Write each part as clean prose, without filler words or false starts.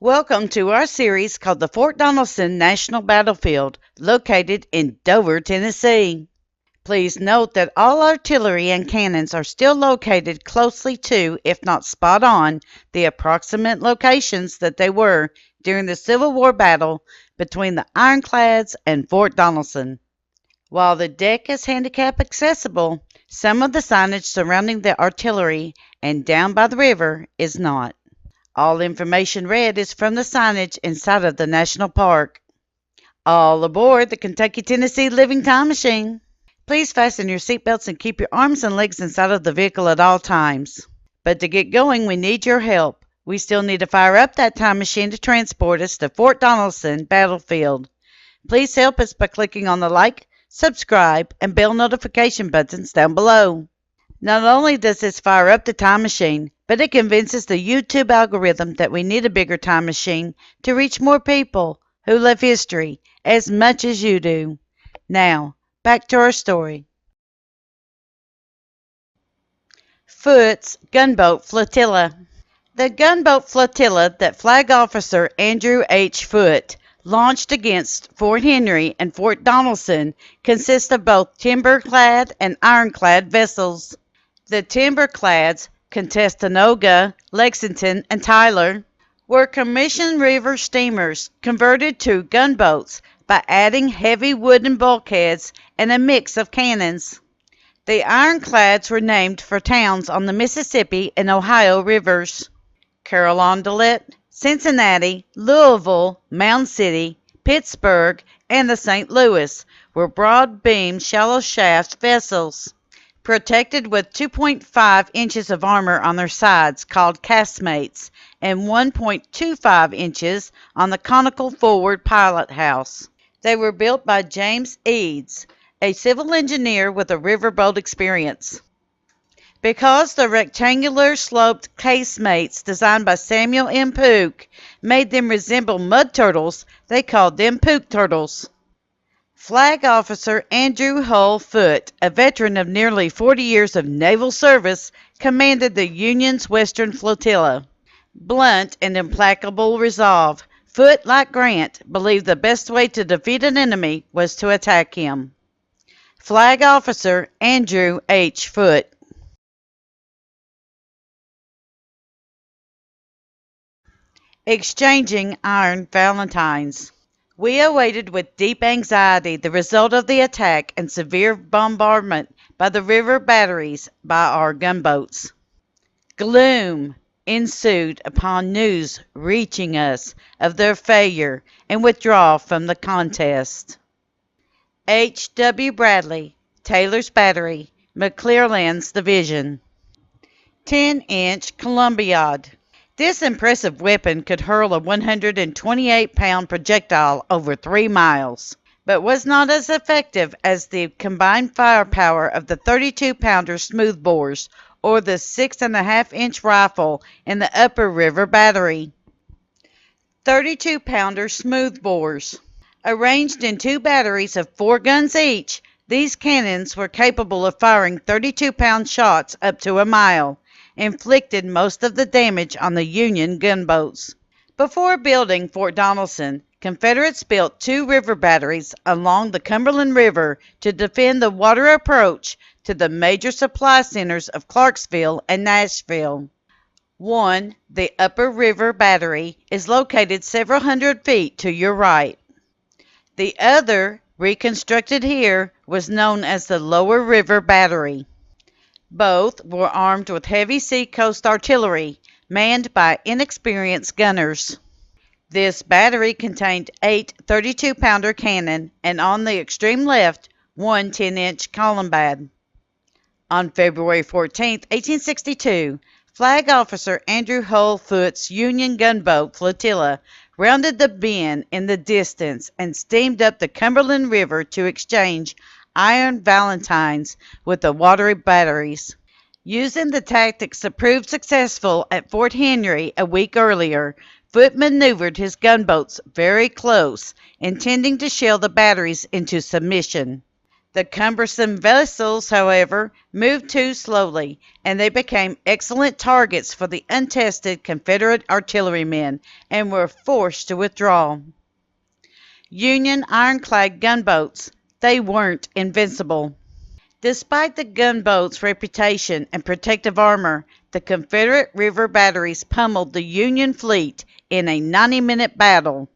Welcome to our series called the Fort Donelson National Battlefield, located in Dover, Tennessee. Please note that all artillery and cannons are still located closely to, if not spot on, the approximate locations that they were during the Civil War battle between the ironclads and Fort Donelson. While the deck is handicap accessible, some of the signage surrounding the artillery and down by the river is not. All information read is from the signage inside of the national park. All aboard the Kentucky-Tennessee Living Time Machine. Please fasten your seatbelts and keep your arms and legs inside of the vehicle at all times. But to get going, we need your help. We still need to fire up that time machine to transport us to Fort Donelson Battlefield. Please help us by clicking on the like, subscribe, and bell notification buttons down below. Not only does this fire up the time machine, but it convinces the YouTube algorithm that we need a bigger time machine to reach more people who love history as much as you do. Now, back to our story. Foot's Gunboat Flotilla. The gunboat flotilla that Flag Officer Andrew H. Foote launched against Fort Henry and Fort Donelson consists of both timber-clad and ironclad vessels. The timber-clads, Conestoga, Lexington, and Tyler, were commissioned river steamers converted to gunboats by adding heavy wooden bulkheads and a mix of cannons. The ironclads were named for towns on the Mississippi and Ohio rivers: Carondelet, Cincinnati, Louisville, Mound City, Pittsburgh, and the St. Louis were broad-beamed, shallow-shaft vessels, protected with 2.5 inches of armor on their sides called casemates and 1.25 inches on the conical forward pilot house. They were built by James Eads, a civil engineer with a riverboat experience. Because the rectangular sloped casemates designed by Samuel M. Pooke made them resemble mud turtles, they called them Pooke turtles. Flag Officer Andrew Hull Foote, a veteran of nearly 40 years of naval service, commanded the Union's Western Flotilla. Blunt and implacable resolve, Foote, like Grant, believed the best way to defeat an enemy was to attack him. Flag Officer Andrew H. Foote. Exchanging iron valentines. We awaited with deep anxiety the result of the attack and severe bombardment by the river batteries by our gunboats. Gloom ensued upon news reaching us of their failure and withdrawal from the contest. H. W. Bradley, Taylor's Battery, McClellan's Division. 10-inch Columbiad. This impressive weapon could hurl a 128-pound projectile over 3 miles, but was not as effective as the combined firepower of the 32-pounder smoothbores or the 6.5-inch rifle in the Upper River Battery. 32-pounder smoothbores. Arranged in 2 batteries of 4 guns each, these cannons were capable of firing 32-pound shots up to a mile, inflicted most of the damage on the Union gunboats. Before building Fort Donelson, Confederates built 2 river batteries along the Cumberland River to defend the water approach to the major supply centers of Clarksville and Nashville. One, the Upper River Battery, is located several hundred feet to your right. The other, reconstructed here, was known as the Lower River Battery. Both were armed with heavy seacoast artillery, manned by inexperienced gunners. This battery contained 8 32-pounder cannon, and on the extreme left, 1 10-inch Columbiad. On February 14, 1862, Flag Officer Andrew Hull Foote's Union gunboat flotilla rounded the bend in the distance and steamed up the Cumberland River to exchange iron valentines with the watery batteries. Using the tactics that proved successful at Fort Henry a week earlier, Foote maneuvered his gunboats very close, intending to shell the batteries into submission. The cumbersome vessels, however, moved too slowly, and they became excellent targets for the untested Confederate artillerymen and were forced to withdraw. Union ironclad gunboats. They weren't invincible. Despite the gunboats' reputation and protective armor, the Confederate river batteries pummeled the Union fleet in a 90-minute battle,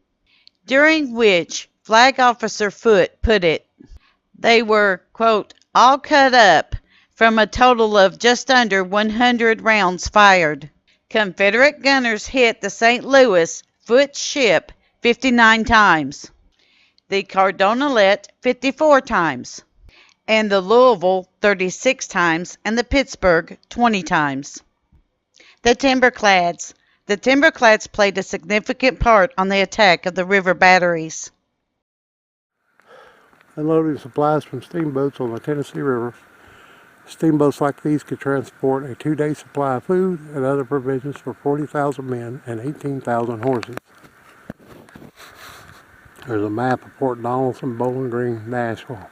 during which Flag Officer Foote put it, they were, quote, all cut up from a total of just under 100 rounds fired. Confederate gunners hit the St. Louis, Foote's ship, 59 times, the Cardonelet 54 times, and the Louisville 36 times, and the Pittsburgh 20 times. The Timberclads. The Timberclads played a significant part on the attack of the river batteries. Unloading supplies from steamboats on the Tennessee River. Steamboats like these could transport a 2-day supply of food and other provisions for 40,000 men and 18,000 horses. There's a map of Fort Donelson, Bowling Green, Nashville.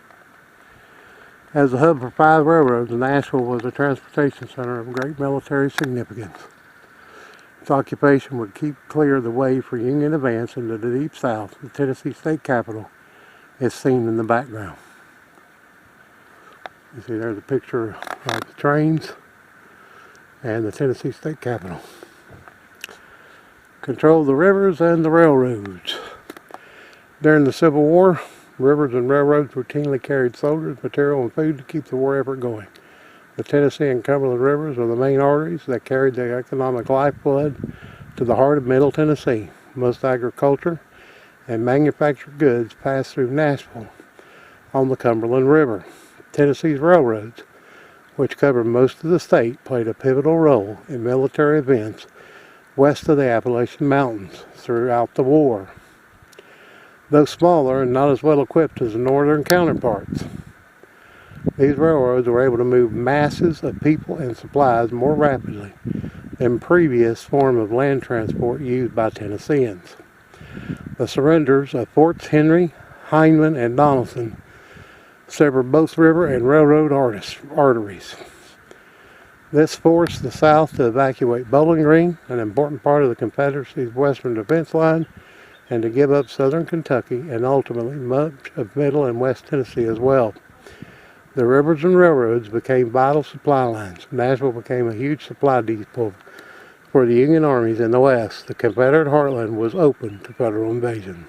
As a hub for 5 railroads, Nashville was a transportation center of great military significance. Its occupation would keep clear the way for Union advance into the Deep South. The Tennessee state capital is seen in the background. You see there's a picture of the trains and the Tennessee state capital. Control the rivers and the railroads. During the Civil War, rivers and railroads routinely carried soldiers, material, and food to keep the war effort going. The Tennessee and Cumberland rivers are the main arteries that carried the economic lifeblood to the heart of Middle Tennessee. Most agriculture and manufactured goods passed through Nashville on the Cumberland River. Tennessee's railroads, which covered most of the state, played a pivotal role in military events west of the Appalachian Mountains throughout the war, though smaller and not as well equipped as the northern counterparts. These railroads were able to move masses of people and supplies more rapidly than previous form of land transport used by Tennesseans. The surrenders of Forts Henry, Hindman, and Donelson severed both river and railroad arteries. This forced the South to evacuate Bowling Green, an important part of the Confederacy's western defense line, and to give up southern Kentucky and ultimately much of Middle and West Tennessee as well. The rivers and railroads became vital supply lines. Nashville became a huge supply depot for the Union armies in the West. The Confederate heartland was open to federal invasion.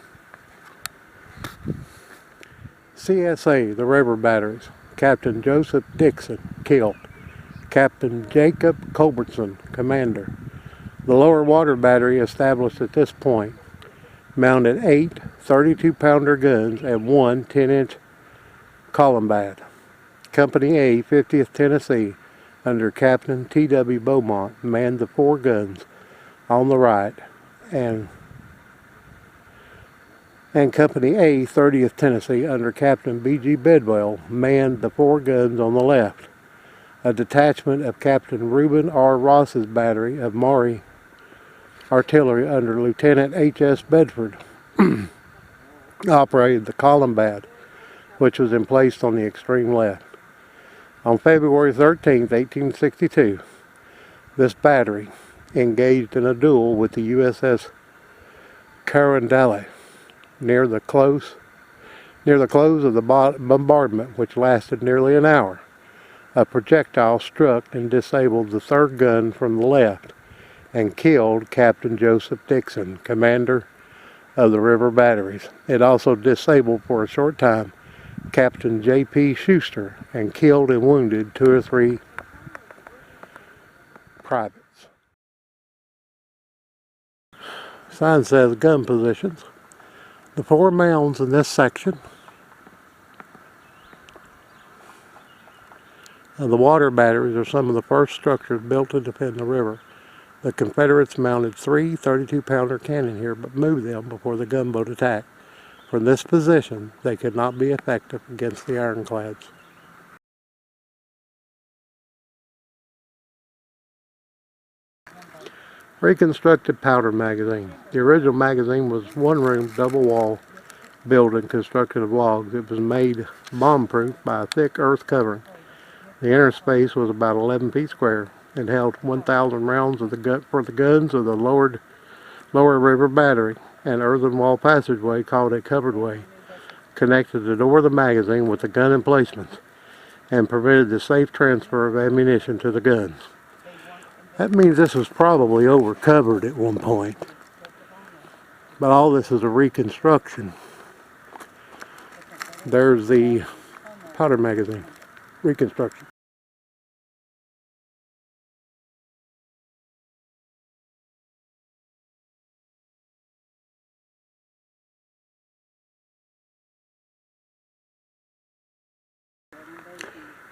CSA, the river batteries. Captain Joseph Dixon, killed. Captain Jacob Culbertson, commander. The lower water battery, established at this point, mounted 8 32-pounder guns and 1 10-inch columbad. Company A, 50th Tennessee, under Captain T.W. Beaumont, manned the 4 guns on the right, and Company A, 30th Tennessee, under Captain B.G. Bedwell, manned the 4 guns on the left. A detachment of Captain Reuben R. Ross's battery of Maury artillery under Lieutenant H.S. Bedford operated the columbad, which was emplaced on the extreme left. On February 13, 1862, this battery engaged in a duel with the USS Carondelet near the close of the bombardment, which lasted nearly an hour. A projectile struck and disabled the 3rd gun from the left and killed Captain Joseph Dixon, commander of the river batteries. It also disabled for a short time Captain J.P. Schuster and killed and wounded 2 or 3 privates. Sign says gun positions. The 4 mounds in this section of the water batteries are some of the first structures built to defend the river. The Confederates mounted 3 32-pounder cannon here, but moved them before the gunboat attack. From this position, they could not be effective against the ironclads. Reconstructed powder magazine. The original magazine was 1-room, double wall, building constructed of logs. It was made bomb-proof by a thick earth covering. The inner space was about 11 feet square. It held 1,000 rounds of for the guns of the lower river battery. An earthen wall passageway called a covered way connected the door of the magazine with the gun emplacements and prevented the safe transfer of ammunition to the guns. That means this was probably over covered at one point. But all this is a reconstruction. There's the powder magazine. Reconstruction.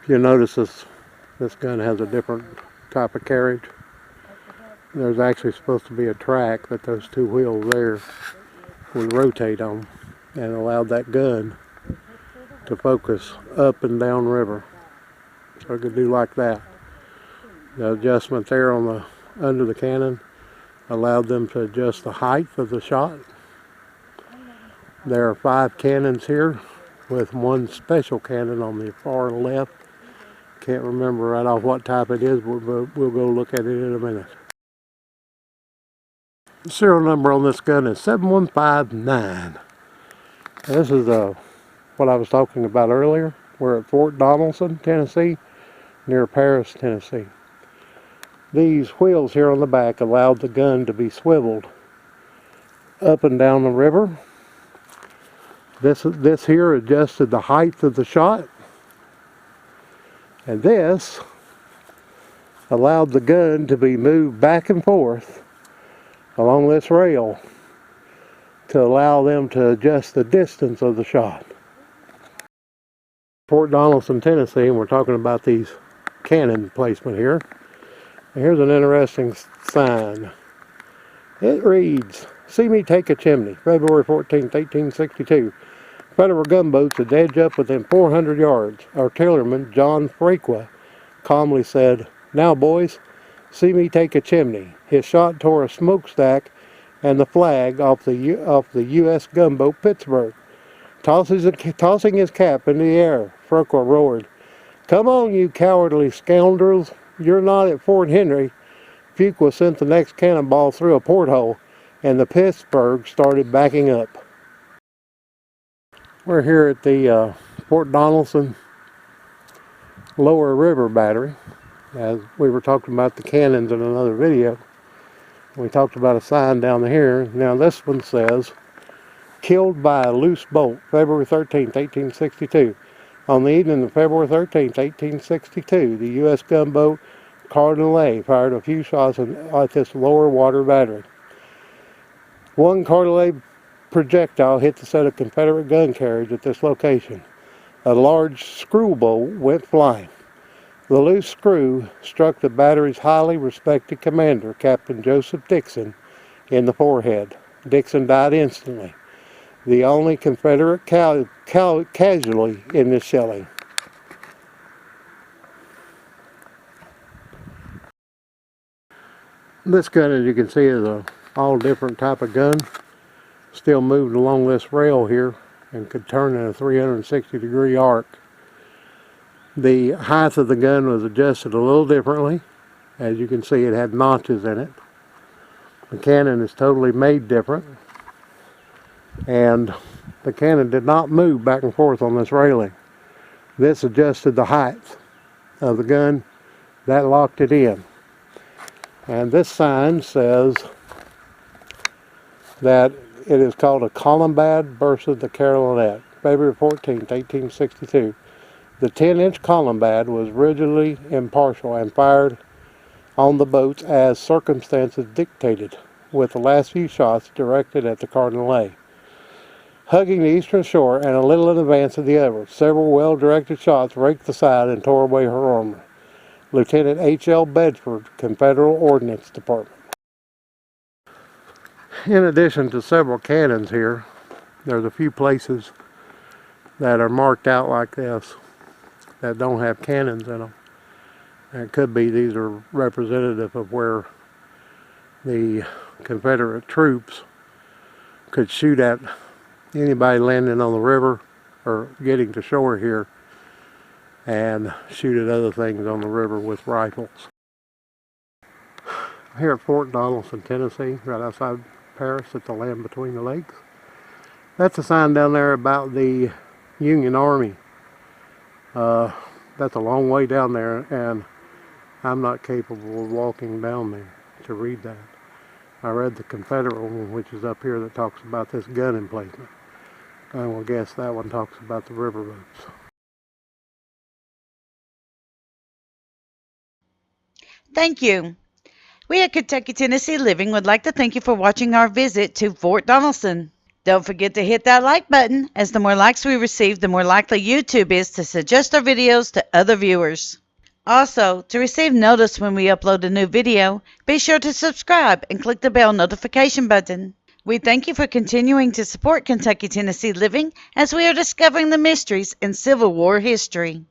If you notice this gun has a different type of carriage. There's actually supposed to be a track that those two wheels there would rotate on and allow that gun to focus up and down river. So it could do like that. The adjustment there on the under the cannon allowed them to adjust the height of the shot. There are 5 cannons here with one special cannon on the far left. Can't remember right off what type it is, but we'll go look at it in a minute. The serial number on this gun is 7159. This is what I was talking about earlier. We're at Fort Donelson, Tennessee, near Paris, Tennessee. These wheels here on the back allowed the gun to be swiveled up and down the river. This here adjusted the height of the shot. And this allowed the gun to be moved back and forth along this rail to allow them to adjust the distance of the shot. Fort Donelson, Tennessee, and we're talking about these cannon placement here. And here's an interesting sign. It reads, "See me take a chimney, February 14th, 1862. Federal gunboats had edged up within 400 yards. Artilleryman John Frequa calmly said, 'Now, boys, see me take a chimney.' His shot tore a smokestack and the flag off the U.S. gunboat Pittsburgh. Tossing his cap in the air, Frequa roared, 'Come on, you cowardly scoundrels. You're not at Fort Henry.' Fuqua sent the next cannonball through a porthole, and the Pittsburgh started backing up." We're here at the Fort Donelson Lower River Battery. As we were talking about the cannons in another video, we talked about a sign down here. Now this one says, "Killed by a loose bolt, February 13th, 1862. On the evening of February 13th, 1862, the U.S. gunboat Cardinal fired a few shots at this lower water battery. One Cardinal projectile hit the set of Confederate gun carriage at this location. A large screw bolt went flying. The loose screw struck the battery's highly respected commander, Captain Joseph Dixon, in the forehead. Dixon died instantly, the only Confederate casualty in this shelling. This gun, as you can see, is a all different type of gun. Still moved along this rail here and could turn in a 360-degree arc. The height of the gun was adjusted a little differently. As you can see, it had notches in it. The cannon is totally made different, and the cannon did not move back and forth on this railing. This adjusted the height of the gun. That locked it in. And this sign says that it is called a Columbad versus the Carolynette, February 14th, 1862. The 10-inch Columbad was rigidly impartial and fired on the boats as circumstances dictated, with the last few shots directed at the Cardinal. Hugging the eastern shore and a little in advance of the other, several well-directed shots raked the side and tore away her armor. Lieutenant H.L. Bedford, Confederate Ordnance Department. In addition to several cannons here, there's a few places that are marked out like this that don't have cannons in them. And it could be these are representative of where the Confederate troops could shoot at anybody landing on the river or getting to shore here and shoot at other things on the river with rifles. Here at Fort Donelson, Tennessee, right outside Paris at the Land Between the Lakes. That's a sign down there about the Union Army. That's a long way down there, and I'm not capable of walking down there to read that. I read the Confederate one, which is up here, that talks about this gun emplacement. I will guess that one talks about the river roads. Thank you. We at Kentucky, Tennessee Living would like to thank you for watching our visit to Fort Donelson. Don't forget to hit that like button, as the more likes we receive, the more likely YouTube is to suggest our videos to other viewers. Also, to receive notice when we upload a new video, be sure to subscribe and click the bell notification button. We thank you for continuing to support Kentucky, Tennessee Living as we are discovering the mysteries in Civil War history.